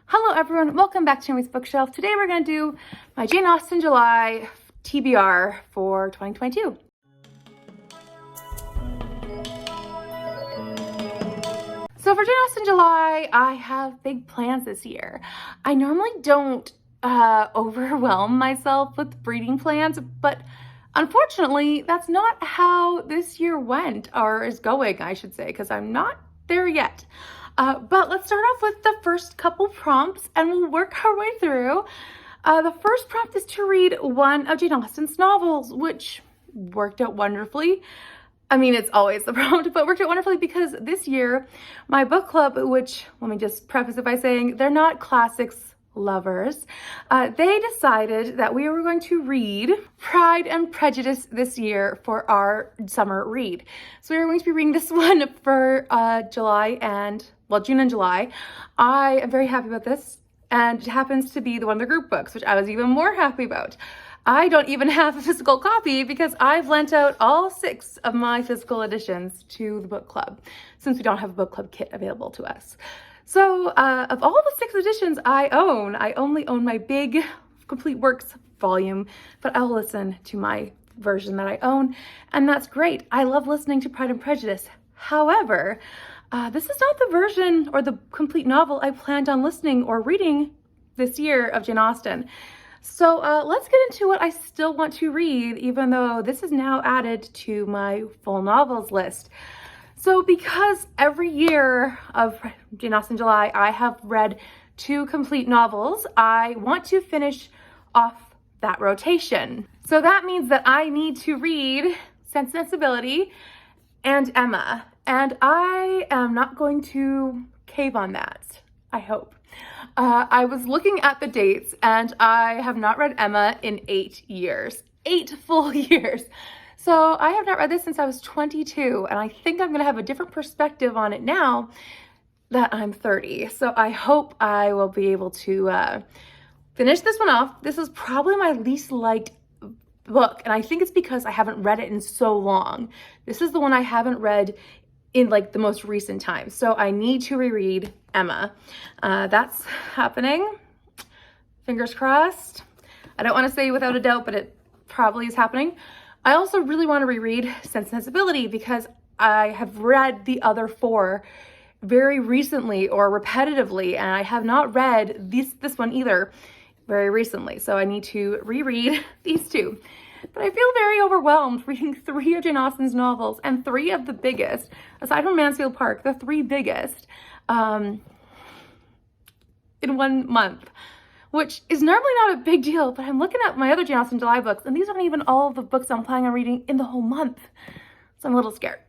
Hello everyone, welcome back to Amy's Bookshelf. Today we're going to do my Jane Austen July TBR for 2022. So for Jane Austen July, I have big plans this year. I normally don't overwhelm myself with reading plans, but unfortunately that's not how this year went, or is going, I should say, because I'm not there yet. But let's start off with the first couple prompts and we'll work our way through. The first prompt is to read one of Jane Austen's novels, which worked out wonderfully. I mean, it's always the prompt, but worked out wonderfully because this year, my book club, which, let me just preface it by saying, they're not classics lovers, they decided that we were going to read Pride and Prejudice this year for our summer read. So we were going to be reading this one for June and July. I am very happy about this, and it happens to be one of the group books, which I was even more happy about. I don't even have a physical copy because I've lent out all 6 of my physical editions to the book club since we don't have a book club kit available to us. So of all the 6 editions I only own my big complete works volume, but I'll listen to my version that I own, and that's great. I love listening to Pride and Prejudice. However, this is not the version or the complete novel I planned on listening or reading this year of Jane Austen. So let's get into what I still want to read, even though this is now added to my full novels list. So because every year of Jane Austen July, I have read 2 complete novels, I want to finish off that rotation. So that means that I need to read Sensibility and Emma, and I am not going to cave on that, I hope. I was looking at the dates and I have not read Emma in 8 years, 8 full years. So I have not read this since I was 22, and I think I'm gonna have a different perspective on it now that I'm 30. So I hope I will be able to finish this one off. This is probably my least liked book, and I think it's because I haven't read it in so long. This is the one I haven't read in like the most recent time. So I need to reread Emma. That's happening. Fingers crossed. I don't want to say without a doubt, but it probably is happening. I also really want to reread Sensibility because I have read the other 4 very recently or repetitively, and I have not read this one either very recently. So I need to reread these 2. But I feel very overwhelmed reading 3 of Jane Austen's novels and 3 of the biggest, aside from Mansfield Park, the 3 biggest in 1 month, which is normally not a big deal, but I'm looking at my other Jane Austen July books, and these aren't even all of the books I'm planning on reading in the whole month. So I'm a little scared,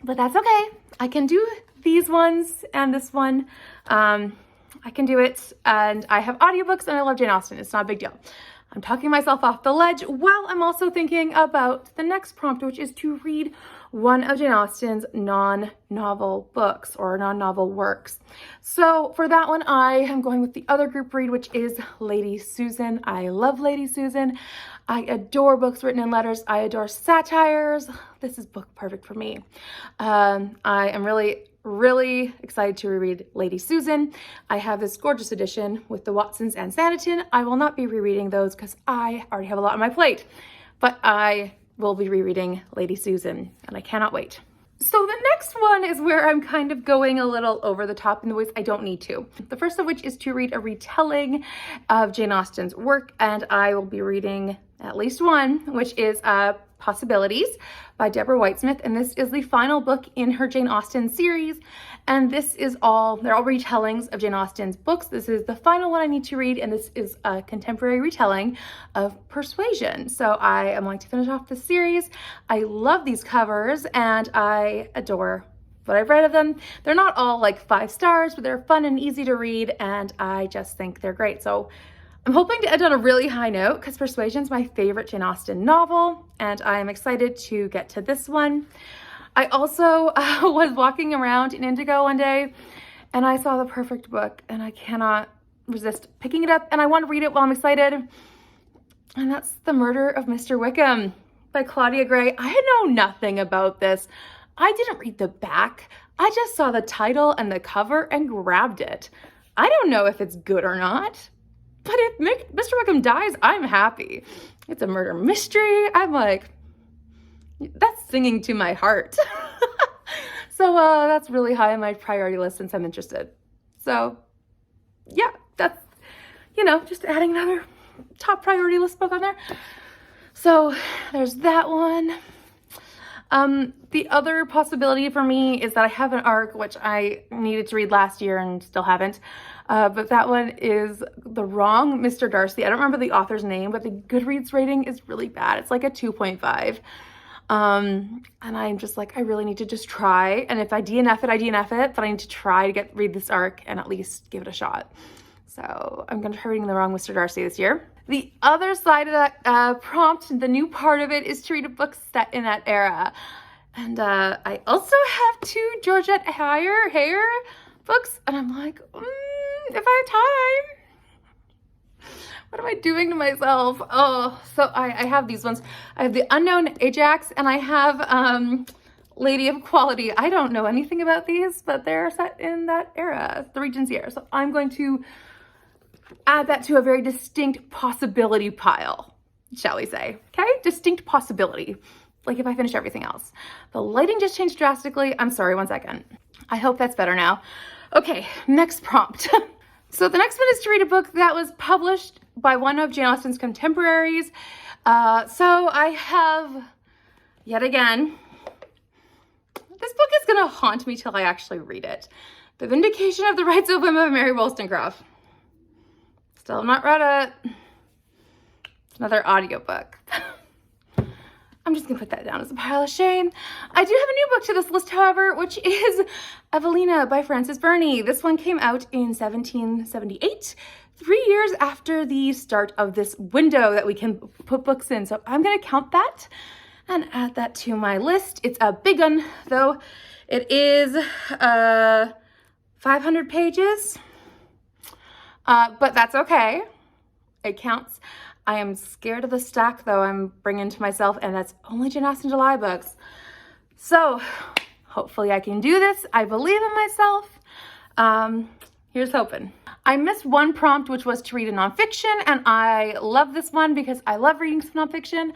but that's okay. I can do these ones and this one. I can do it, and I have audiobooks, and I love Jane Austen. It's not a big deal. I'm talking myself off the ledge while I'm also thinking about the next prompt, which is to read one of Jane Austen's non-novel books or non-novel works. So for that one, I am going with the other group read, which is Lady Susan. I love Lady Susan. I adore books written in letters. I adore satires. This is book perfect for me. I am really excited to reread Lady Susan. I have this gorgeous edition with the Watsons and Sanditon. I will not be rereading those because I already have a lot on my plate, but I will be rereading Lady Susan, and I cannot wait. So the next one is where I'm kind of going a little over the top in the ways I don't need to. The first of which is to read a retelling of Jane Austen's work, and I will be reading at least one, which is Possibilities by Deborah Whitesmith, and this is the final book in her Jane Austen series, and they're all retellings of Jane Austen's books. This is the final one I need to read, and this is a contemporary retelling of Persuasion. So I am going to finish off the series. I love these covers, and I adore what I've read of them. They're not all like 5 stars, but they're fun and easy to read, and I just think they're great. So I'm hoping to end on a really high note because Persuasion's my favorite Jane Austen novel, and I am excited to get to this one. I also was walking around in Indigo one day, and I saw the perfect book, and I cannot resist picking it up, and I want to read it while I'm excited, and that's The Murder of Mr Wickham by Claudia Gray. I know nothing about this. I didn't read the back. I just saw the title and the cover and grabbed it. I don't know if it's good or not, but if Mr. Wickham dies, I'm happy. It's a murder mystery. I'm like, that's singing to my heart. So that's really high on my priority list since I'm interested. So yeah, that's, you know, just adding another top priority list book on there. So there's that one. The other possibility for me is that I have an ARC, which I needed to read last year and still haven't. But that one is The Wrong Mr Darcy. I don't remember the author's name, but the Goodreads rating is really bad. It's like a 2.5. And I'm just like, I really need to just try. And if I DNF it, I DNF it, but I need to try to read this ARC and at least give it a shot. So I'm going to try reading The Wrong Mr Darcy this year. The other side of that prompt, the new part of it, is to read a book set in that era. And I also have 2 Georgette Heyer books, and I'm like, if I have time, what am I doing to myself? Oh, so I have these ones. I have The Unknown Ajax, and I have Lady of Quality. I don't know anything about these, but they're set in that era, the Regency era. So I'm going to add that to a very distinct possibility pile, shall we say? Okay, distinct possibility. Like if I finish everything else. The lighting just changed drastically. I'm sorry, 1 second. I hope that's better now. Okay, next prompt. So the next one is to read a book that was published by one of Jane Austen's contemporaries. So I have, yet again, this book is gonna haunt me till I actually read it. The Vindication of the Rights of Women of Mary Wollstonecraft. Still have not read it. It's another audiobook. I'm just gonna put that down as a pile of shame. I do have a new book to this list, however, which is Evelina by Frances Burney. This one came out in 1778, 3 years after the start of this window that we can put books in. So I'm gonna count that and add that to my list. It's a big one, though. It is 500 pages. But that's okay. It counts. I am scared of the stack, though, I'm bringing to myself, and that's only Jane Austen July books. So hopefully I can do this. I believe in myself. Here's hoping. I missed one prompt, which was to read a nonfiction, and I love this one because I love reading some nonfiction.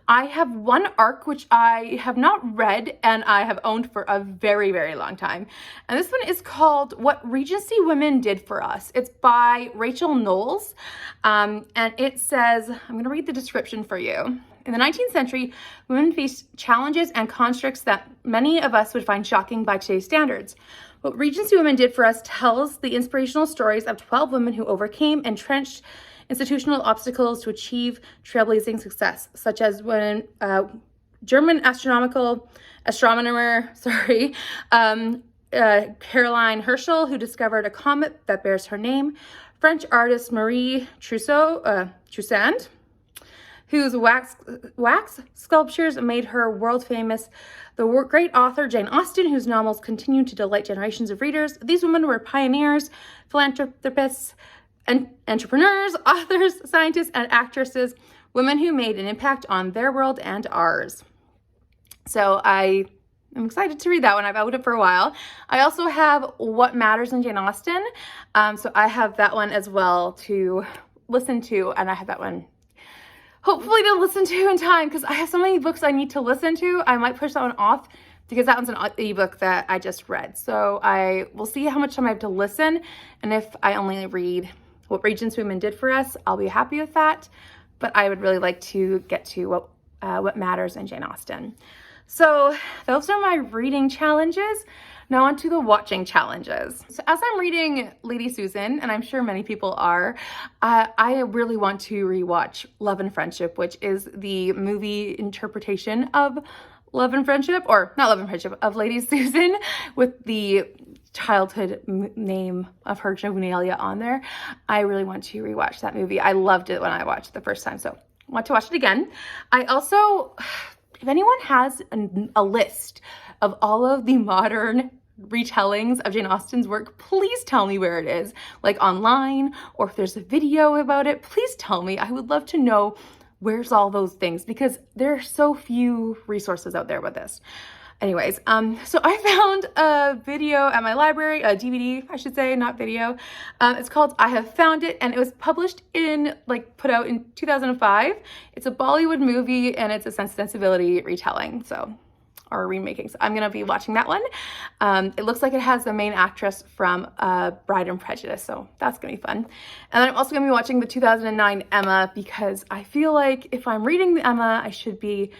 I have one ARC, which I have not read and I have owned for a very, very long time. And this one is called What Regency Women Did for Us. It's by Rachel Knowles. And it says, I'm going to read the description for you. In the 19th century, women faced challenges and constructs that many of us would find shocking by today's standards. What Regency Women Did for Us tells the inspirational stories of 12 women who overcame entrenched institutional obstacles to achieve trailblazing success, such as when German astronomer, Caroline Herschel, who discovered a comet that bears her name, French artist Marie Tresand, whose wax sculptures made her world famous, the great author Jane Austen, whose novels continue to delight generations of readers. These women were pioneers, philanthropists, and entrepreneurs, authors, scientists, and actresses, women who made an impact on their world and ours. So I am excited to read that one. I've owned it for a while. I also have What Matters in Jane Austen. So I have that one as well to listen to, and I have that one hopefully to listen to in time because I have so many books I need to listen to. I might push that one off because that one's an ebook that I just read. So I will see how much time I have to listen. And if I only read What Regency Women Did for Us, I'll be happy with that. But I would really like to get to What Matters in Jane Austen. So those are my reading challenges. Now on to the watching challenges. So as I'm reading Lady Susan, and I'm sure many people are, I really want to rewatch Love and Friendship, which is the movie interpretation of Love and Friendship, or not Love and Friendship, of Lady Susan with the childhood name of her, Jognelia, on there. I really want to rewatch that movie. I loved it when I watched it the first time, so I want to watch it again. I also, if anyone has a list of all of the modern retellings of Jane Austen's work, please tell me where it is, like online, or if there's a video about it, please tell me. I would love to know where's all those things because there are so few resources out there with this. Anyways, so I found a video at my library, a DVD, I should say, not video. It's called I Have Found It, and it was published in, like, put out in 2005. It's a Bollywood movie, and it's a Sensibility retelling, so, or remaking. So I'm gonna be watching that one. It looks like it has the main actress from Bride and Prejudice, so that's gonna be fun. And then I'm also gonna be watching the 2009 Emma, because I feel like if I'm reading the Emma, I should be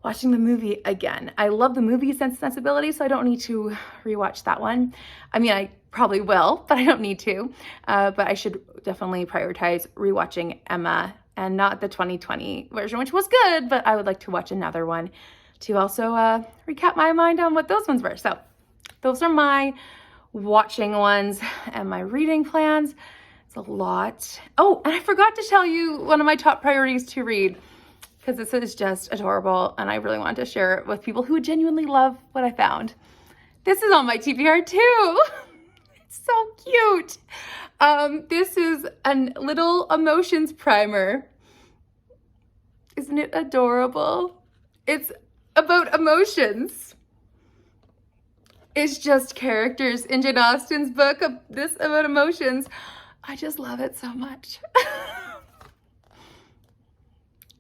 watching the movie again. I love the movie Sensibility, so I don't need to rewatch that one. I mean, I probably will, but I don't need to. But I should definitely prioritize rewatching Emma and not the 2020 version, which was good, but I would like to watch another one to also recap my mind on what those ones were. So those are my watching ones and my reading plans. It's a lot. Oh, and I forgot to tell you one of my top priorities to read, because this is just adorable and I really want to share it with people who genuinely love what I found. This is on my TBR too. It's so cute. This is a little emotions primer. Isn't it adorable? It's about emotions. It's just characters in Jane Austen's book of this about emotions. I just love it so much.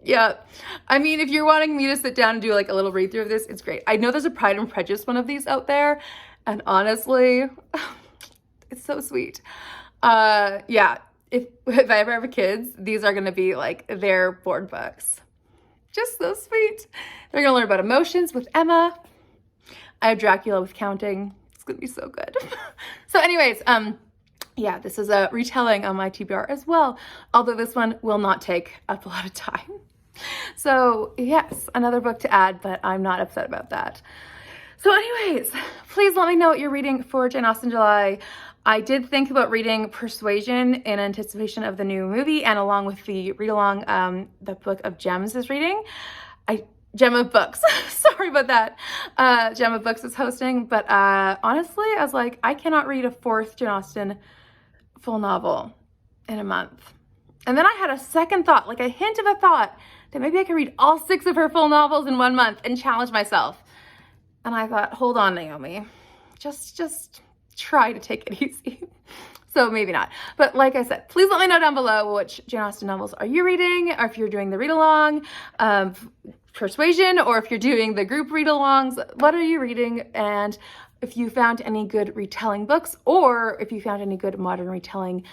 Yeah, I mean, if you're wanting me to sit down and do like a little read through of this, it's great. I know there's a Pride and Prejudice one of these out there, and honestly, it's so sweet. Yeah, if I ever have kids, these are gonna be like their board books. Just so sweet. They're gonna learn about emotions with Emma. I have Dracula with counting. It's gonna be so good. So anyways, yeah, this is a retelling on my TBR as well, although this one will not take up a lot of time. So yes, another book to add, but I'm not upset about that. So anyways, please let me know what you're reading for Jane Austen July. I did think about reading Persuasion in anticipation of the new movie, and along with the read-along, the book of Gems is reading. Gem of Books, sorry about that. Gem of Books is hosting, but honestly, I was like, I cannot read a fourth Jane Austen full novel in a month. And then I had a second thought, like a hint of a thought, that maybe I could read all 6 of her full novels in 1 month and challenge myself. And I thought, hold on, Naomi, just try to take it easy. So maybe not. But like I said, please let me know down below which Jane Austen novels are you reading, or if you're doing the read-along, Persuasion, or if you're doing the group read-alongs, what are you reading? And if you found any good retelling books, or if you found any good modern retelling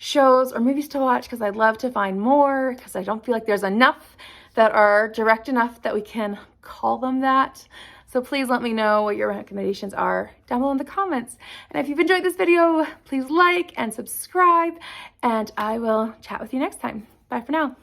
shows or movies to watch, because I'd love to find more, because I don't feel like there's enough that are direct enough that we can call them that. So please let me know what your recommendations are down below in the comments. And if you've enjoyed this video, please like and subscribe, and I will chat with you next time. Bye for now.